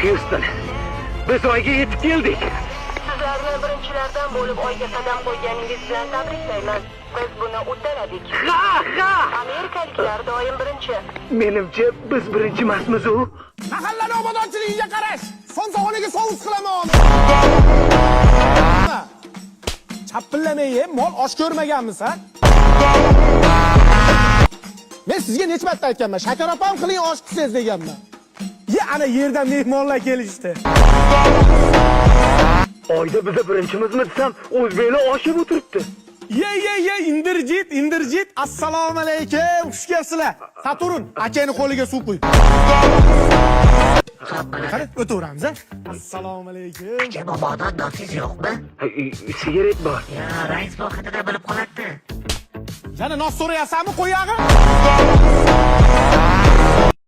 Houston, biz oyga yetib keldik. Sizlarni birinchilardan bo'lib oyga qadam qo'yganingiz bilan tabriklayman. Biz buni uddaladik. Ha! Amerikaliklar doim birinchi. Menimcha biz birinchi emasmiz-u. Mahallani obodonchiligiga qarash. Somsaxonaga sovus qilaman. Chapillamay ye, mol osh ko'rmaganmisan? Men sizga necha marta aytganman, shakar opam qiling osh qilsangiz deganman. Ye, ana yerdan mehmonlar kelishdi. Oyda biz birinchimizmi desam, o'zbeklar oshib o'tiribdi. Ye, indirjit. Assalomu alaykum. Xush kelibsizlar. Saturn, akani qo'liga suv qo'y. Qani, o'tiramiz, a? Assalomu alaykum. Bobodan do'stingiz yo'qmi? Sigaret bor. Ya, rais bu haqida bilib qoladi. Yana nos so'rayapsanmi, qo'yag'i?